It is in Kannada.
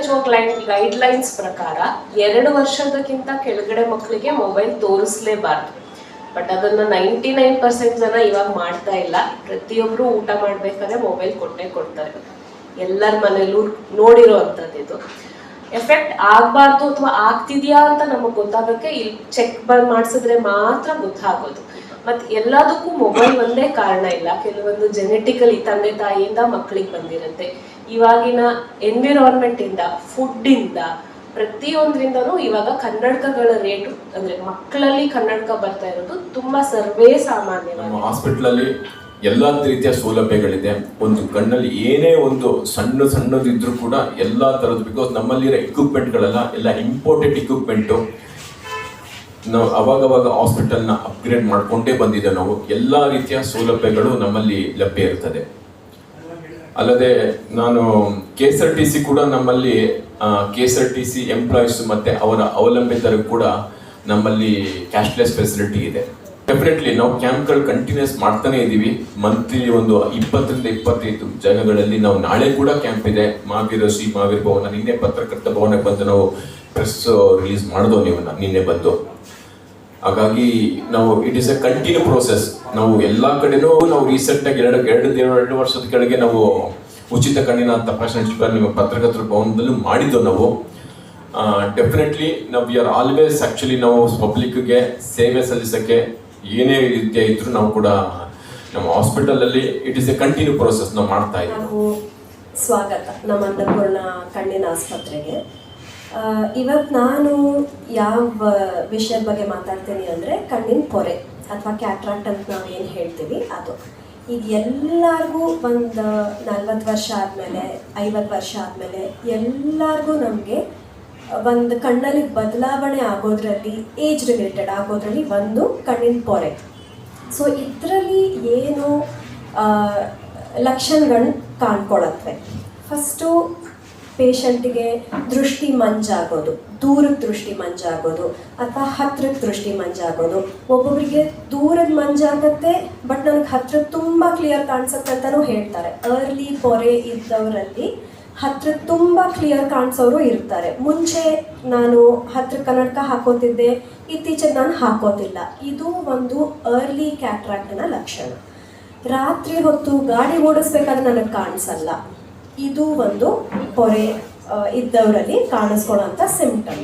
WHO ಗೈಡ್ಲೈನ್ಸ್ ಪ್ರಕಾರ 2 ವರ್ಷದಕ್ಕಿಂತ ಕೆಳಗಡೆ ಮಕ್ಕಳಿಗೆ ಮೊಬೈಲ್ ತೋರಿಸ್ಲೇಬಾರ್ದು. ಬಟ್ ಅದನ್ನ 99% ಜನ ಇವಾಗ ಮಾಡ್ತಾ ಇಲ್ಲ. ಪ್ರತಿಯೊಬ್ರು ಊಟ ಮಾಡ್ಬೇಕಾದ್ರೆ ಮೊಬೈಲ್ ಕೊಟ್ಟೇ ಕೊಡ್ತಾರೆ. ಎಲ್ಲರ ಮನೇಲೂ ನೋಡಿರೋ ಅಂಥದ್ದು ಇದು. ಎಫೆಕ್ಟ್ ಆಗಬಾರ್ದು ಅಥವಾ ಆಗ್ತಿದ್ಯಾ ಅಂತ ನಮಗೆ ಗೊತ್ತಾಗಕ್ಕೆ ಇಲ್ಲಿ ಚೆಕ್ ಮಾಡಿಸಿದ್ರೆ ಮಾತ್ರ ಗೊತ್ತಾಗೋದು. ಮತ್ತೆ ಎಲ್ಲದಕ್ಕೂ ಮೊಬೈಲ್ ಒಂದೇ ಕಾರಣ ಇಲ್ಲ. ಕೆಲವೊಂದು ಜೆನೆಟಿಕಲಿ ತಂದೆ ತಾಯಿಯಿಂದ ಮಕ್ಕಳಿಗೆ ಬಂದಿರುತ್ತೆ. ಇವಾಗಿನ ಎನ್ವಿರಾನ್ಮೆಂಟ್ ಇಂದ, ಫುಡ್ ಇಂದ, ಪ್ರತಿಯೊಂದ್ರಿಂದನೂ ಇವಾಗ ಕನ್ನಡಕಗಳ ರೇಟು ಅಂದ್ರೆ ಮಕ್ಕಳಲ್ಲಿ ಕನ್ನಡಕ ಬರ್ತಾ ಇರೋದು ತುಂಬಾ ಸರ್ವೇ ಸಾಮಾನ್ಯ. ನಮ್ಮ ಹಾಸ್ಪಿಟಲ್ ಅಲ್ಲಿ ಎಲ್ಲಾ ರೀತಿಯ ಸೌಲಭ್ಯಗಳಿದೆ. ಒಂದು ಕಣ್ಣಲ್ಲಿ ಏನೇ ಒಂದು ಸಣ್ಣದಿದ್ರು ಕೂಡ ಎಲ್ಲಾ ತರದ್ದು, ಬಿಕಾಸ್ ನಮ್ಮಲ್ಲಿರೋ ಇಕ್ವಿಪ್ಮೆಂಟ್ಗಳೆಲ್ಲ ಎಲ್ಲ ಇಂಪೋರ್ಟೆಡ್ ಇಕ್ವಿಪ್ಮೆಂಟು. ನಾವು ಅವಾಗವಾಗ ಹಾಸ್ಪಿಟಲ್ನ ಅಪ್ಗ್ರೇಡ್ ಮಾಡ್ಕೊಂಡೇ ಬಂದಿದ್ದೆ. ನಾವು ಎಲ್ಲ ರೀತಿಯ ಸೌಲಭ್ಯಗಳು ನಮ್ಮಲ್ಲಿ ಲಭ್ಯ ಇರ್ತದೆ. ಅಲ್ಲದೆ ನಾನು KSRTC ಕೂಡ ನಮ್ಮಲ್ಲಿ KSRTC ಎಂಪ್ಲಾಯೀಸ್ ಮತ್ತೆ ಅವರ ಅವಲಂಬಿತರಿಗೂ ಕೂಡ ನಮ್ಮಲ್ಲಿ ಕ್ಯಾಶ್ಲೆಸ್ ಫೆಸಿಲಿಟಿ ಇದೆ. ಡೆಫಿನೆಟ್ಲಿ ನಾವು ಕ್ಯಾಂಪ್ಗಳು ಕಂಟಿನ್ಯೂಸ್ ಮಾಡ್ತಾನೆ ಇದ್ದೀವಿ. ಮಂತ್ಲಿ ಒಂದು 20 ರಿಂದ 25 ಜಾಗಗಳಲ್ಲಿ ನಾವು ನಾಳೆ ಕೂಡ ಕ್ಯಾಂಪ್ ಇದೆ. ಮಹಾವೀರ ಭವನ, ನಿನ್ನೆ ಪತ್ರಕರ್ತ ಭವನಕ್ಕೆ ಬಂದು ನಾವು ಪ್ರೆಸ್ ರಿಲೀಸ್ ಮಾಡಿದೋ ನೀವು ನಿನ್ನೆ ಬಂದು. ಹಾಗಾಗಿ ನಾವು it is A continue process. ನಾವು ಎಲ್ಲಾ ಕಡೆನೂ ನಾವು ರೀಸೆಂಟ್ ಆಗಿ ಎರಡು ವರ್ಷದ ಕೆಳಗೆ ನಾವು ಉಚಿತ ಕಣ್ಣಿನ ತಪಾಸಣೆ ಶಿಬಿರ ನಿಮ್ಮ ಪತ್ರಕರ್ತರ ಭವನದಲ್ಲೂ ಮಾಡಿದ್ದು ನಾವು. ಡೆಫಿನೆಟ್ಲಿ ನಾವು ವಿ ಆರ್ ಆಲ್ವೇಸ್ ಆಕ್ಚುಲಿ ನಾವು ಪಬ್ಲಿಕ್ಗೆ ಸೇವೆ ಸಲ್ಲಿಸಕ್ಕೆ ಏನೇ ರೀತಿಯ ಇದ್ರು ನಾವು ಕೂಡ ನಮ್ಮ ಹಾಸ್ಪಿಟಲ್ ಅಲ್ಲಿ it is A continue process ನಾವು ಮಾಡ್ತಾ ಇದ್ದೀವಿ. ಸ್ವಾಗತ ನಮ್ಮ ಅನ್ನಪೂರ್ಣ ಕಣ್ಣಿನ ಆಸ್ಪತ್ರೆಗೆ. ಇವತ್ತು ನಾನು ಯಾವ ವಿಷಯದ ಬಗ್ಗೆ ಮಾತಾಡ್ತೀನಿ ಅಂದರೆ ಕಣ್ಣಿನ ಪೊರೆ ಅಥವಾ ಕ್ಯಾಟ್ರಾಕ್ಟ್ ಅಂತ ನಾವು ಏನು ಹೇಳ್ತೀವಿ ಅದು. ಈಗ ಎಲ್ಲರಿಗೂ ಒಂದು 40 ವರ್ಷ ಆದಮೇಲೆ 50 ವರ್ಷ ಆದಮೇಲೆ ಎಲ್ಲರಿಗೂ ನಮಗೆ ಒಂದು ಕಣ್ಣಲ್ಲಿ ಬದಲಾವಣೆ ಆಗೋದ್ರಲ್ಲಿ, ಏಜ್ ರಿಲೇಟೆಡ್ ಆಗೋದ್ರಲ್ಲಿ ಒಂದು ಕಣ್ಣಿನ ಪೊರೆ. ಸೊ ಇದರಲ್ಲಿ ಏನು ಲಕ್ಷಣಗಳು ಕಾಣ್ಕೊಳತ್ವೆ. ಫಸ್ಟು ಪೇಷಂಟಿಗೆ ದೃಷ್ಟಿ ಮಂಜಾಗೋದು, ದೂರದ ದೃಷ್ಟಿ ಮಂಜಾಗೋದು ಅಥವಾ ಹತ್ರದ ದೃಷ್ಟಿ ಮಂಜಾಗೋದು. ಒಬ್ಬೊಬ್ಬರಿಗೆ ದೂರದ ಮಂಜಾಗತ್ತೆ ಬಟ್ ನನಗೆ ಹತ್ರ ತುಂಬ ಕ್ಲಿಯರ್ ಕಾಣಿಸುತ್ತೆ ಅಂತಲೂ ಹೇಳ್ತಾರೆ. ಅರ್ಲಿ ಪೊರೆ ಇದ್ದವರಲ್ಲಿ ಹತ್ರ ತುಂಬ ಕ್ಲಿಯರ್ ಕಾಣಿಸೋರು ಇರ್ತಾರೆ. ಮುಂಚೆ ನಾನು ಹತ್ರ ಕನ್ನಡಕ ಹಾಕೋತಿದ್ದೆ, ಇತ್ತೀಚೆಗೆ ನಾನು ಹಾಕೋತಿಲ್ಲ. ಇದು ಒಂದು ಅರ್ಲಿ ಕ್ಯಾಟ್ರಾಕ್ಟ್ನ ಲಕ್ಷಣ. ರಾತ್ರಿ ಹೊತ್ತು ಗಾಡಿ ಓಡಿಸ್ಬೇಕಾದ್ರೆ ನನಗೆ ಕಾಣಿಸಲ್ಲ, ಇದು ಒಂದು ಪೊರೆ ಇದ್ದವರಲ್ಲಿ ಕಾಣಿಸ್ಕೊಳ್ಳೋಂಥ ಸಿಂಪ್ಟಮ್.